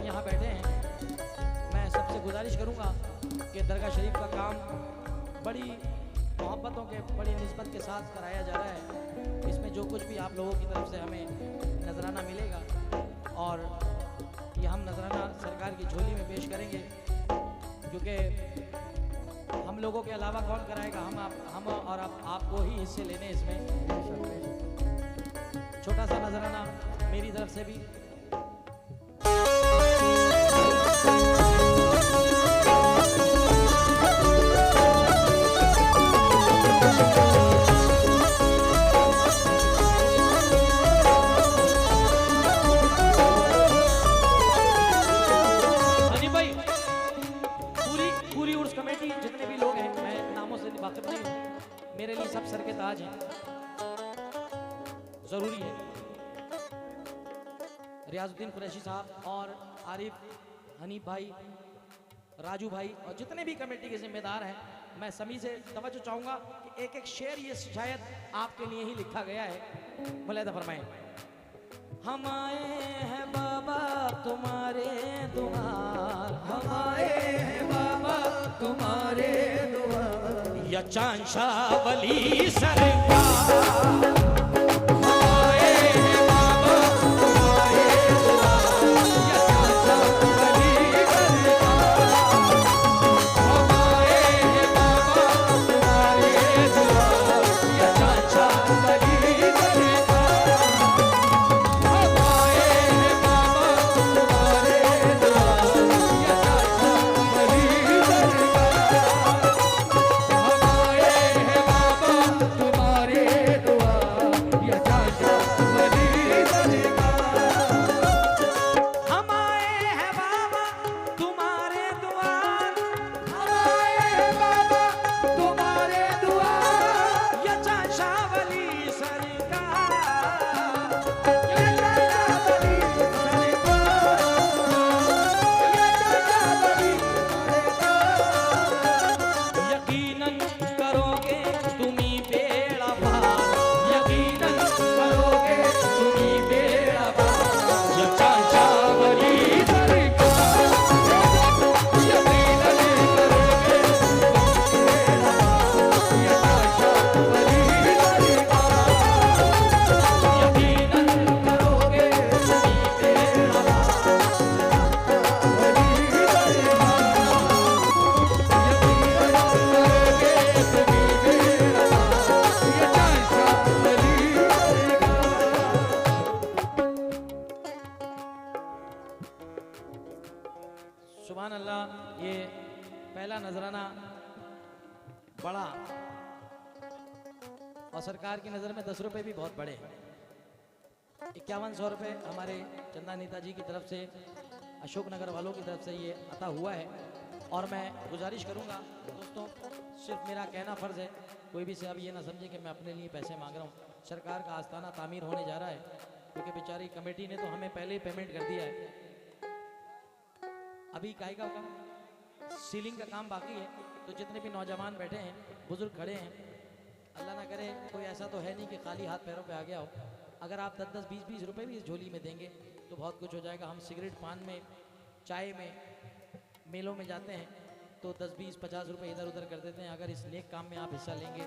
यहाँ बैठे हैं, मैं सबसे गुजारिश करूँगा कि दरगाह शरीफ का काम बड़ी मोहब्बतों के बड़ी निस्बत के साथ कराया जा रहा है। इसमें जो कुछ भी आप लोगों की तरफ से हमें नजराना मिलेगा और ये हम नजराना सरकार की झोली में पेश करेंगे, क्योंकि हम लोगों के अलावा कौन कराएगा, हम और आपको ही हिस्से लेने इसमें। छोटा सा नजराना मेरी तरफ से भी। मेरे लिए सब सर के ताज हैं, जरूरी है। रियाजुद्दीन कुरैशी साहब और आरिफ हनीफ भाई, राजू भाई और जितने भी कमेटी के जिम्मेदार हैं, मैं सभी से तवज्जो चाहूंगा कि एक एक शेर ये शायद आपके लिए ही लिखा गया है। मुलाहिदा फरमाएं। हम आए हैं बाबा तुम्हारे दुआर, हम आए हैं बाबा तुम्हारे दुआर, या चांशा वली सरकार। सुभान अल्लाह। ये पहला नजराना बड़ा और सरकार की नज़र में 10 रुपये भी बहुत बड़े हैं। 5100 रुपये हमारे चंदा नेताजी की तरफ से, अशोकनगर वालों की तरफ से ये अता हुआ है। और मैं गुजारिश करूँगा दोस्तों, सिर्फ मेरा कहना फ़र्ज़ है, कोई भी से अब ये ना समझे कि मैं अपने लिए पैसे मांग रहा हूँ। सरकार का आस्थाना तामीर होने जा रहा है, क्योंकि बेचारी कमेटी ने तो हमें पहले ही पेमेंट कर दिया है। अभी काय का सीलिंग का काम बाकी है। तो जितने भी नौजवान बैठे हैं, बुजुर्ग खड़े हैं, अल्लाह ना करे कोई ऐसा तो है नहीं कि खाली हाथ पैरों पे आ गया हो। अगर आप 10-10, 20-20 रुपये भी इस झोली में देंगे तो बहुत कुछ हो जाएगा। हम सिगरेट, पान में, चाय में, मेलों में जाते हैं तो 10, 20, 50 रुपये इधर उधर कर देते हैं। अगर इस नेक काम में आप हिस्सा लेंगे,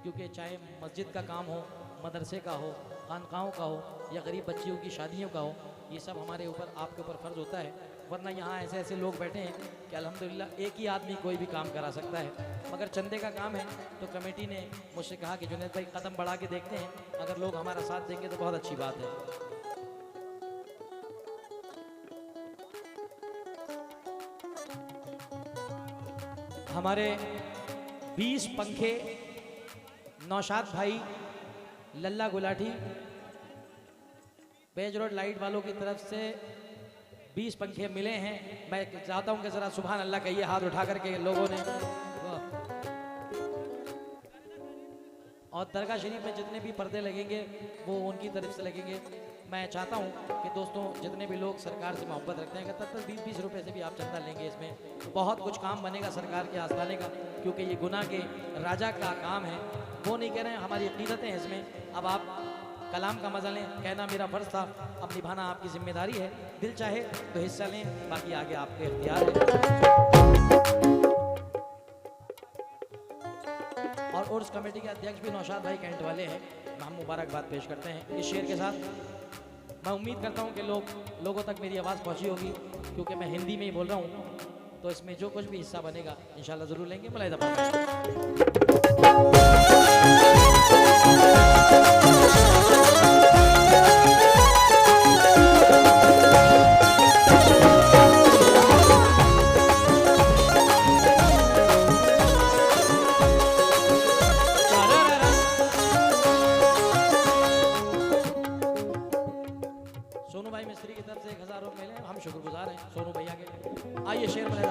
क्योंकि चाहे मस्जिद का काम हो, मदरसे का हो, खानकाहों का हो या गरीब बच्चियों की शादियों का हो, ये सब हमारे ऊपर, आपके ऊपर फ़र्ज़ होता है। वरना यहाँ ऐसे ऐसे लोग बैठे हैं कि अल्हम्दुलिल्लाह एक ही आदमी कोई भी काम करा सकता है, मगर चंदे का काम है। तो कमेटी ने मुझसे कहा कि जुनैद भाई कदम बढ़ा के देखते हैं, अगर लोग हमारा साथ देंगे तो बहुत अच्छी बात है। हमारे 20 पंखे नौशाद भाई लल्ला गुलाटी बेज रोड लाइट वालों की तरफ से 20 पंखे मिले हैं। मैं चाहता हूं कि जरा सुभान अल्लाह कहिए हाथ उठा करके लोगों ने। और दरगाह शरीफ में जितने भी पर्दे लगेंगे वो उनकी तरफ से लगेंगे। मैं चाहता हूं कि दोस्तों जितने भी लोग सरकार से मोहब्बत रखते हैं, अगर 10-20 रुपए से भी आप चंदा लेंगे, इसमें तो बहुत कुछ काम बनेगा सरकार के आस्थाने का, क्योंकि ये गुनाह के राजा का काम है। वो नहीं कह रहे हैं, हमारी अकीदत है इसमें। अब आप कलाम का मजा लें, कहना मेरा फर्ज था, अब निभाना आपकी जिम्मेदारी है। दिल चाहे तो हिस्सा लें, बाकी आगे आपके इख्तियार है। और उर्स कमेटी के अध्यक्ष भी नौशाद भाई कैंट वाले हैं, हम मुबारकबाद पेश करते हैं इस शेर के साथ। मैं उम्मीद करता हूँ कि लोगों तक मेरी आवाज़ पहुँची होगी, क्योंकि मैं हिंदी में ही बोल रहा हूँ, तो इसमें जो कुछ भी हिस्सा बनेगा इंशाल्लाह ज़रूर लेंगे। मुलाहिदा शुक्रगुजार हैं सोनू भैया के। आइए शेर में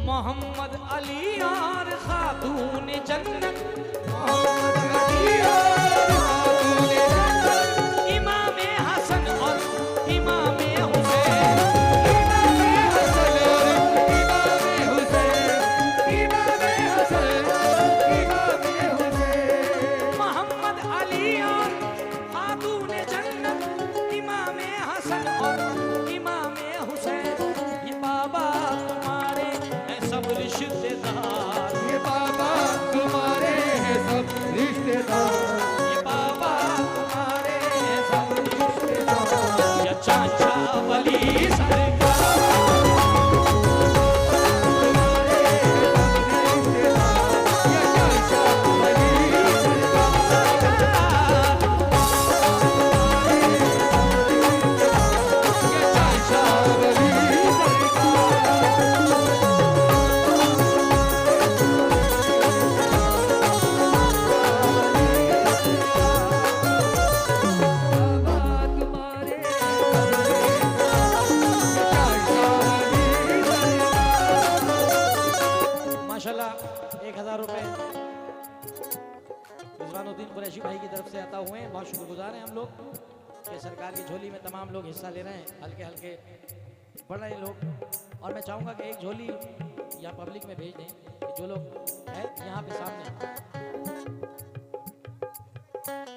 मोहम्मद अली और खातून जन्नत, इमाम हसन और इमाम हुसैन, चाचा वली कुरैशी भाई की तरफ से अता हुए हैं। बहुत शुक्रगुजार हैं हम लोग कि सरकार की झोली में तमाम लोग हिस्सा ले रहे हैं, हल्के हल्के बढ़ रहे लोग। और मैं चाहूँगा कि एक झोली या पब्लिक में भेज दें, जो लोग है यहाँ पे सामने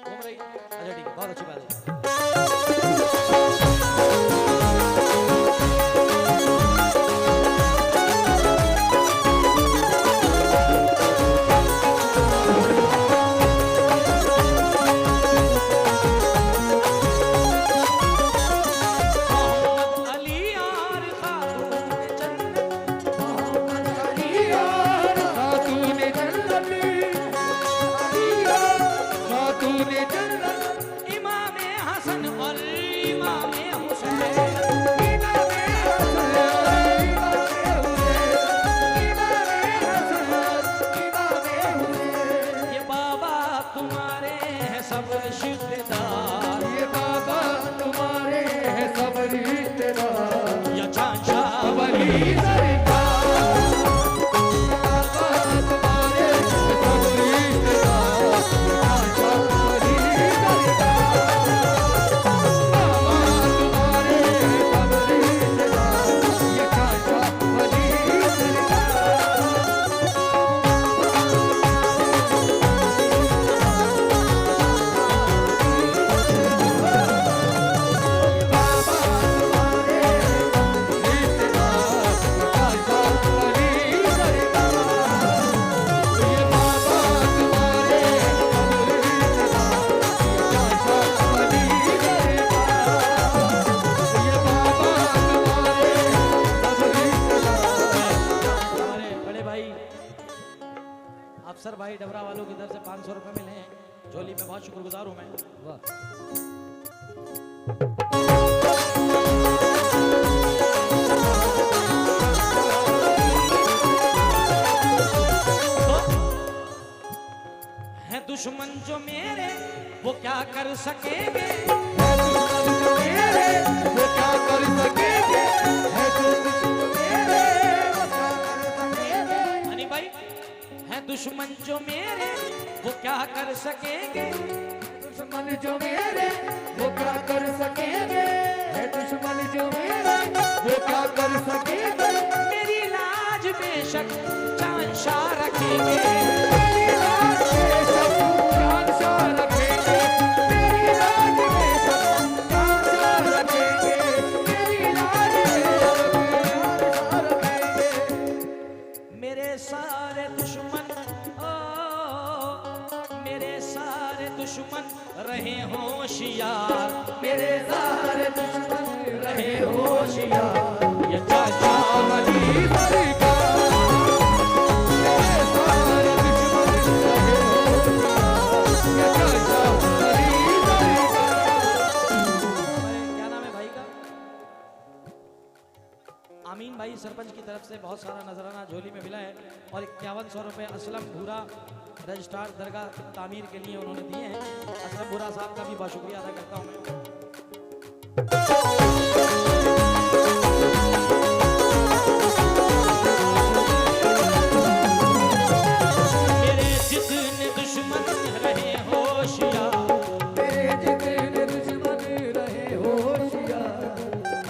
घूम रही। अच्छा ठीक है, बहुत अच्छी बात है। अफसर भाई डबरा वालों की तरफ से 500 रुपए मिले हैं झोली में, बहुत शुक्रगुजार हूं मैं। वाह। है दुश्मन जो मेरे वो क्या कर सकेंगे, है दुश्मन जो मेरे वो क्या कर सकेंगे, है दुश्मन मेरे वो क्या कर सकेंगे। हनी भाई, है दुश्मन जो मेरे वो क्या कर सकेंगे, दुश्मन जो मेरे वो क्या कर सकेंगे, है दुश्मन जो मेरे वो क्या कर सकेंगे। मेरी लाज बेशक चांद शाह रखेंगे, मेरी लाज बेशक चांद शाह रखेंगे, मेरी लाज बेशक चांद शाह रखेंगे, मेरी लाज बेशक चांद शाह रखेंगे। मेरे सारे दुश्मन मेरे सारे दुश्मन रहे होशियार, मेरे सारे दुश्मन रहे होशियार, ये चाचा वली सरकार। मेरे सारे दुश्मन रहे होशियार, ये चाचा वली सरकार। क्या नाम है भाई का? आमीन भाई सरपंच की तरफ से बहुत सारा नजराना झोली में मिला है और 5100 रुपये असलम भूरा रजिस्ट्रार दरगाह तामीर के लिए उन्होंने दिए हैं। असलम भूरा साहब का भी बहुत शुक्रिया अदा करता हूँ मैं। मेरे जितने दुश्मन रहे होशियार, मेरे जितने दुश्मन रहे होशियार,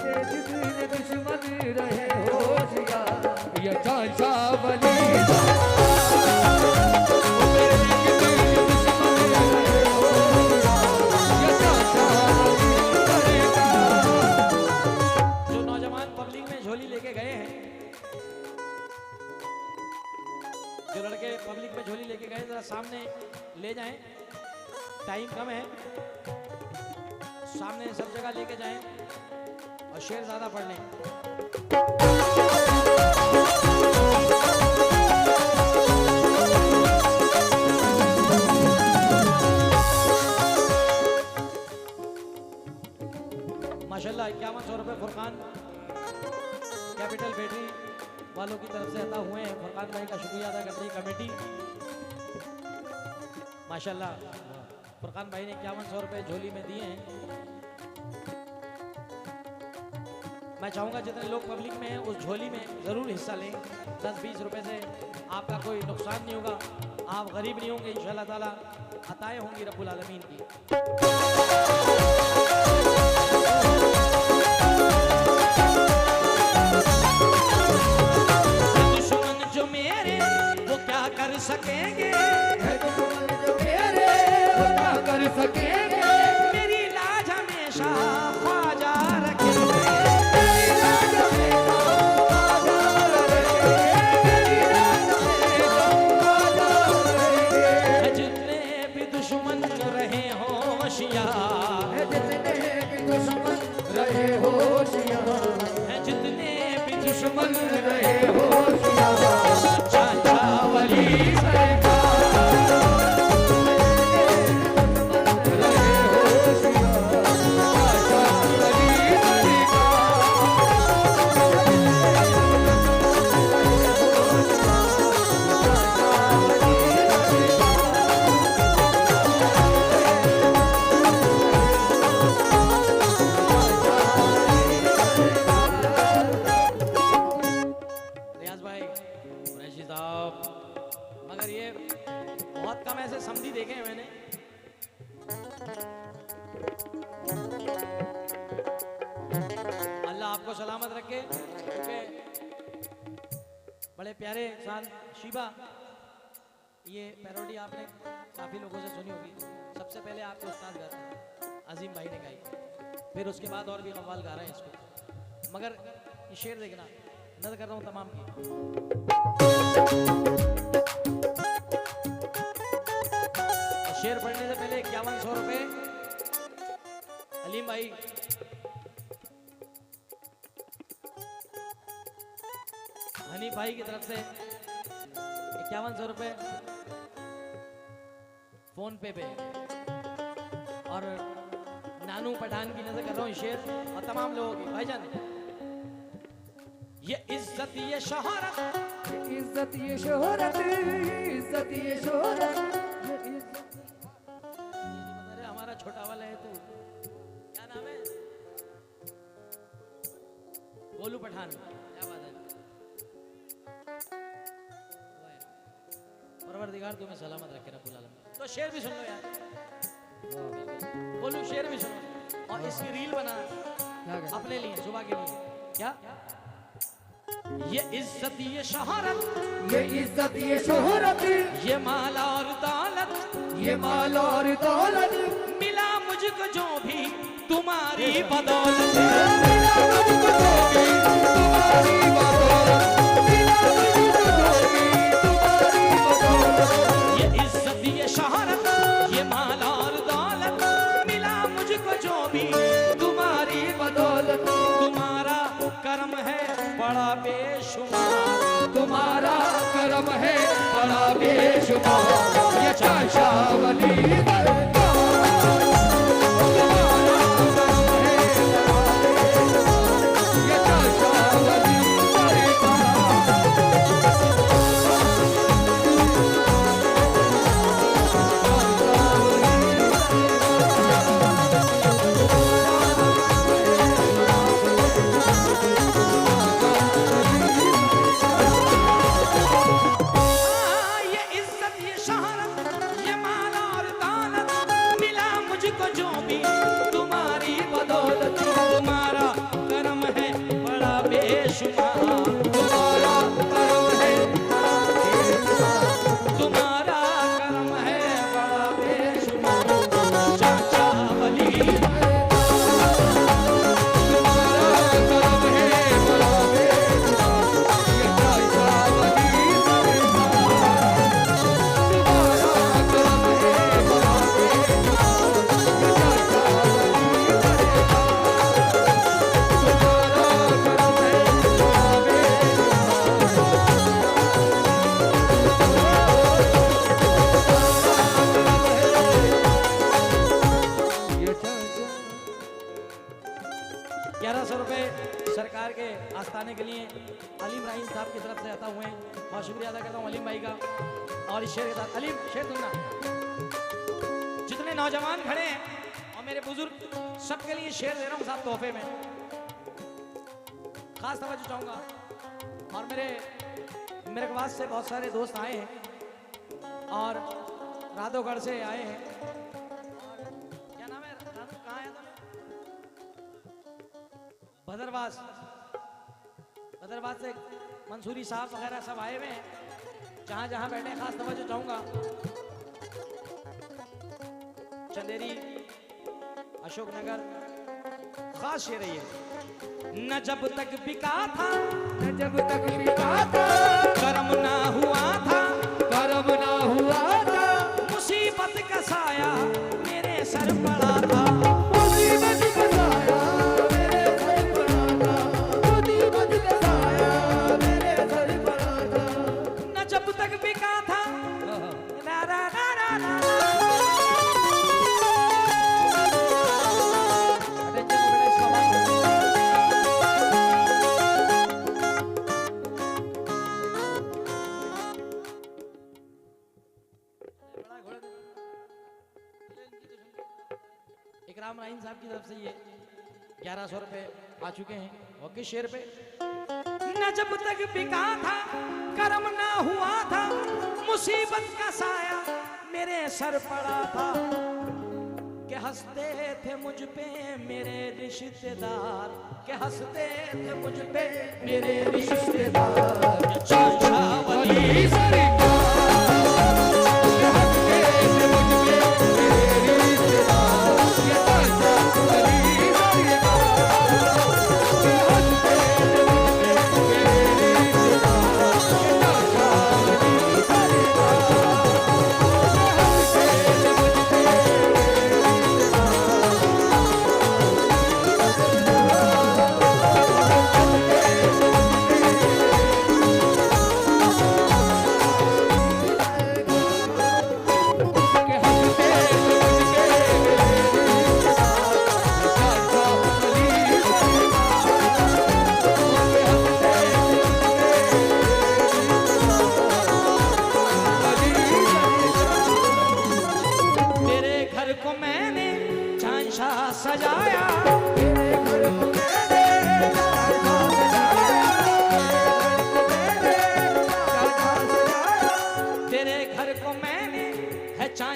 मेरे जितने दुश्मन रहे होशियार, ये चाचा वली पब्लिक में झोली लेके गए जरा सामने ले जाएं, टाइम कम है, सामने सब जगह लेके जाएं और शेर ज्यादा पढ़ लें। माशाल्लाह 5100 रुपये फुरकान कैपिटल बैटरी वालों की तरफ से अता हुए हैं। फुरकान भाई का शुक्रिया अदा करते हैं कमेटी। माशाल्लाह फुरकान भाई ने 5100 रुपये झोली में दिए हैं। मैं चाहूँगा जितने लोग पब्लिक में हैं उस झोली में ज़रूर हिस्सा लें। 10-20 रुपये से आपका कोई नुकसान नहीं होगा, आप गरीब नहीं होंगे, इंशाअल्लाह ताला अताएँ होंगी रब्बुल आलमीन की। सकेंगे दुश्मन जो मेरे वो क्या कर सकेंगे, मेरी लाज हमेशा ख्वाजा रखेंगे, मेरी लाज हमेशा ख्वाजा रखेंगे, मेरी लाज हमेशा ख्वाजा रखेंगे। जितने भी दुश्मन रहे होशियार, जितने भी दुश्मन रहे होशियार, जितने भी दुश्मन रहे होशियार, चाचा वली मगर ये बहुत कम ऐसे समझी देखे हैं मैंने। अल्लाह आपको सलामत रखे। क्योंकि बड़े प्यारे इंसान शीबा, ये पैरोडी आपने काफ़ी लोगों से सुनी होगी। सबसे पहले आपके उस्ताद गाते हैं, अजीम भाई ने गाई, फिर उसके बाद और भी कव्वाल गा रहे हैं इसको। मगर ये शेर देखना, नज़र कर रहा हूँ तमाम की। शेर पढ़ने से पहले 5100 रुपये अलीम भाई हनीफ भाई की तरफ से 5100 रुपये फोन पे और नानू पठान की नजर कर रहा हूँ शेर और तमाम लोगों की। भाईजान ये इज्जत ये शोहरत, इज्जत ये शोहरत, इज्जत ये शोहरत, हमारा छोटा वाला है तू, क्या नाम है? गोलू पठान, क्या बात है। परवरदिगार तुम्हें सलामत रखे रब्बुल आलमीन। तो शेर भी सुन लो यार। बोलू शेर भी सुनो और इसकी रील बना क्या कहते अपने लिए सुबह के लिए। क्या ये इज्जत ये शोहरत ये इज्जत ये शोहरत ये माल और दौलत ये माल और दौलत मिला मुझको जो भी तुम्हारी बदौलत मिला मुझको जो भी तुम्हारी बदौलत मिला मुझको जो भी तुम्हारी बदौलत ये इज्जत ये शोहरत ये माल और दौलत मिला मुझको जो भी तुम्हारी बदौलत तुम्हारा कर्म है बड़ा बेशुमार तुम्हारा करम है बड़ा बेशुमार ये चाचा वली दरबार तुम्हारा करम है बड़ा बेशुमार ये चाचा वली ये इज्जत ये शोहरत ये माल और दौलत मिला मुझको जो भी तुम्हारी बदौलत तुम्हारा कर्म है बड़ा बेशुमार तुम्हारा करम है बड़ा बेशुमार तुम्हारा कर्म है बड़ा बेशुमार चाचा वली तुम्हारा करम है बड़ा बेशुमार ये चाचा वली तुम्हारा करम है बड़ा बेशुमार ये चाचा वली तुम्हारा करम है ये चाचा 1100 रुपए सरकार के आस्थाने के लिए अलीम राहीम साहब की तरफ से आता हुए हैं और शुक्रिया अदा करता हूँ अलीम भाई का। और इस शेर के साथ अलीम शेर सुनना, जितने नौजवान खड़े हैं और मेरे बुजुर्ग सबके लिए शेर दे रहा हूँ साहब तोहफे में। खास तवज्जो चाहूँगा और मेरे पास से बहुत सारे दोस्त आए हैं और राधोगढ़ से आए हैं। क्या नाम है राधो, कहाँ आया था? भदरवास से मंसूरी साहब वगैरह सब आए हुए हैं। जहां जहां बैठे खास तवज्जो चाहूंगा। चंदेरी अशोकनगर खास शेर है ये। न जब तक बिका था जब तक बिका था कर्म ना हुआ था करम ना हुआ था मुसीबत का साया मेरे सर पड़ा था मुसीबत का साया मेरे सर पड़ा था मुसीबत का साया मेरे सर पड़ा था न जब तक बिका था ना ना ना ना ना। Attention to finish, come on. इकराम राहीम साहब की तरफ से ये 1100 रुपए आ चुके हैं। और किस शेर पे? न जब तक बिका था कर्म ना हुआ था मुसीबत का साया मेरे सर पड़ा था के हंसते थे मुझ पे मेरे रिश्तेदार के हंसते थे मुझ पे मेरे रिश्तेदार चाचा वली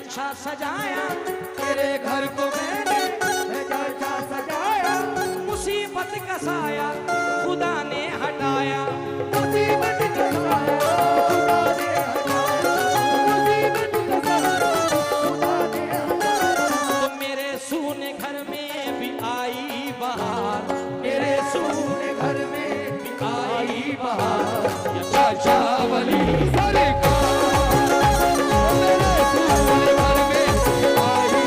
चांचा सजाया, तेरे घर को मैंने चाचा सजाया, मुसीबत का साया खुदा ने हटाया। मुसीबत का साया खुदा ने हटाया, मुसीबत का साया खुदा ने हटाया। तो मेरे सूने घर में भी आई बहार, मेरे सूने घर में भी आई बहार, या चाचा वली सरकार। मेरे सूने घर में भी आई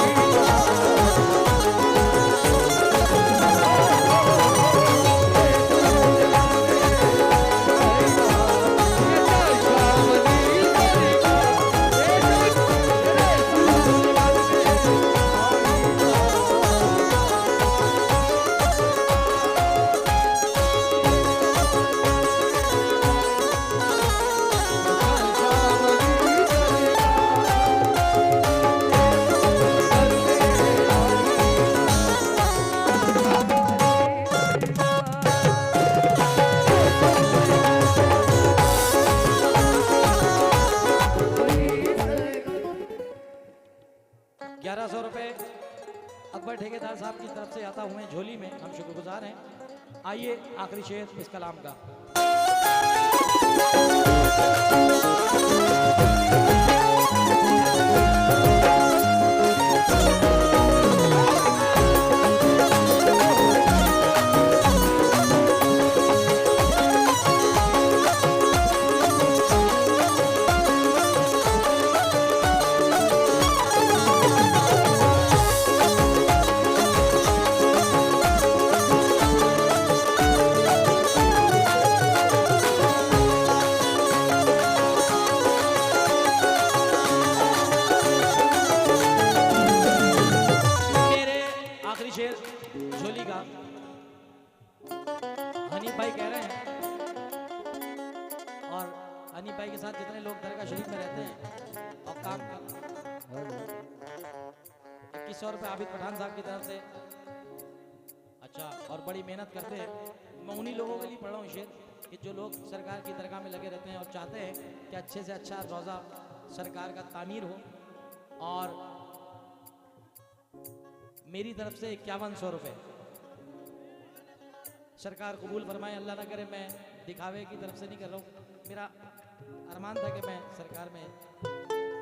अकबर ठेकेदार साहब की तरफ से आता हुए झोली में हम शुक्रगुजार हैं। आइए आखिरी शेर इस कलाम का। झोली का हनीफ भाई कह रहे हैं, और हनीफ भाई के साथ जितने लोग दरगाह शरीफ में रहते हैं और काम कर 2100 रुपये आबिद पठान साहब की तरफ से, अच्छा, और बड़ी मेहनत करते हैं। मैं उन्हीं लोगों के लिए पढ़ रहा हूँ शेर कि जो लोग सरकार की दरगाह में लगे रहते हैं और चाहते हैं कि अच्छे से अच्छा रोज़ा सरकार का तामीर हो। और मेरी तरफ से 5100 रुपये सरकार कबूल फरमाए। अल्लाह ना करे मैं दिखावे की तरफ से नहीं कर रहा हूँ, मेरा अरमान था कि मैं सरकार में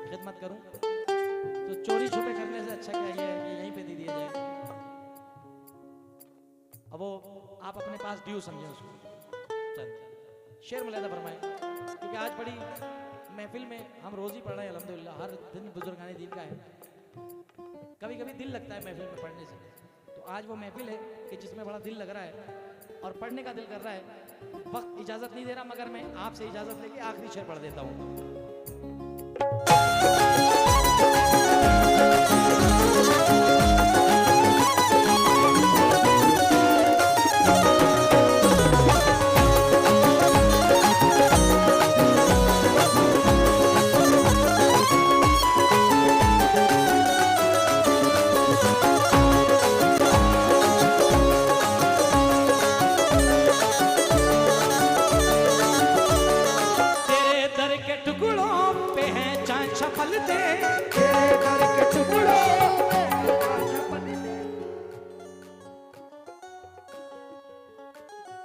खिदमत करूँ, तो चोरी छुपे करने से अच्छा क्या ये है कि यहीं पे दे दिया जाए। अब वो आप अपने पास ड्यू समझें उसको। चल शेर मुलादा फरमाए, क्योंकि आज बड़ी महफिल में हम रोज़ ही पढ़ रहे हैं अल्हम्दुलिल्लाह, हर दिन बुजुर्गाने दीन का है। कभी कभी दिल लगता है महफिल में पढ़ने से, तो आज वो महफिल है कि जिसमें बड़ा दिल लग रहा है और पढ़ने का दिल कर रहा है। वक्त इजाज़त नहीं दे रहा, मगर मैं आपसे इजाज़त लेके आखिरी शेर पढ़ देता हूँ।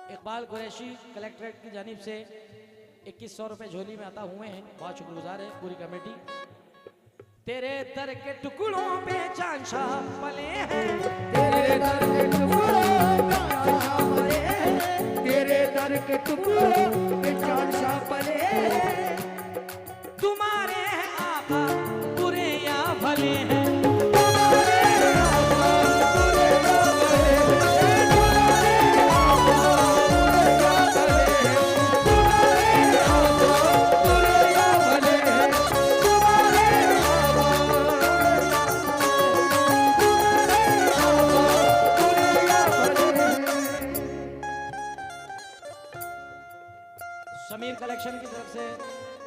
इकबाल कुरैशी कलेक्ट्रेट की जानिब से 2100 रुपए झोली में अता हुए हैं, बहुत शुक्रगुजार है पूरी कमेटी। तेरे दर के टुकड़ों पे चांशा पले हैं, तेरे दर के टुकड़ों पे चांशा पले हैं, तेरे दर के टुकड़ों पे चांशा पले हैं। तुम्हारे हैं आका बुरे या भले हैं, समीर कलेक्शन की तरफ से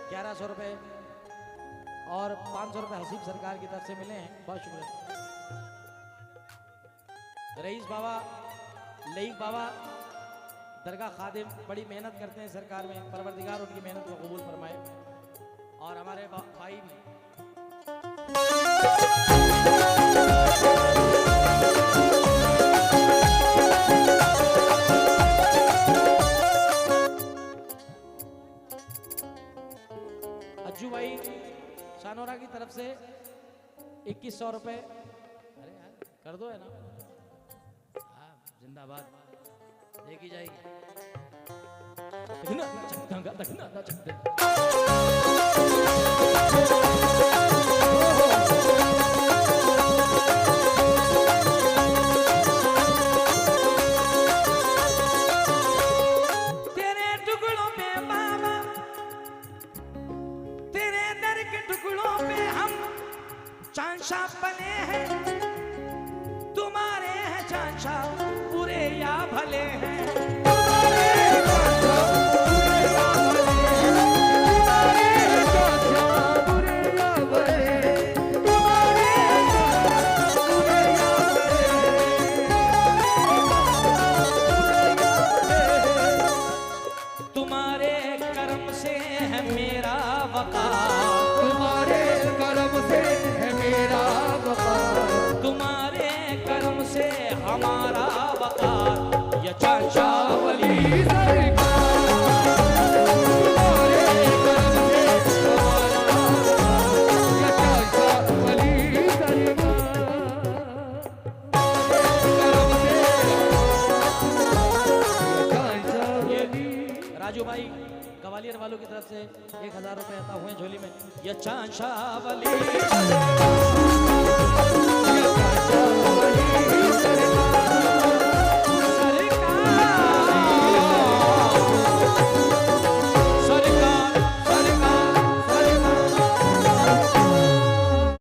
1100 रुपए और 500 रुपए हसीब सरकार की तरफ से मिले हैं, बहुत शुक्रिया। रईस बाबा, लईक बाबा दरगाह खादिम बड़ी मेहनत करते हैं सरकार में, परवरदिगार उनकी मेहनत को कबूल फरमाए। और हमारे भाई भी 2100 रुपए। अरे यार कर दो, है ना? हाँ, जिंदाबाद, देखी जाएगी। तेरे टुकड़ों पे बाबा, तेरे दर के टुकड़ों पे हम चांशा पले हैं। तुम्हारे हैं चांशा बुरे या भले हैं। तुम्हारे कर्म से है मेरा वक़ार, तुम्हारे करम से है मेरा वक़ार, तुम्हारे कर्म से हमारा वक़ार। ये चांशा वली सरकार, तुम्हारे करम से हमारा वक़ार, ये चाचा वली सरकार, करम से चाचा वली। राजू भाई ग्वालियर वालों की तरफ से 1000 रुपए अता हुए झोली में। ये चांशा वली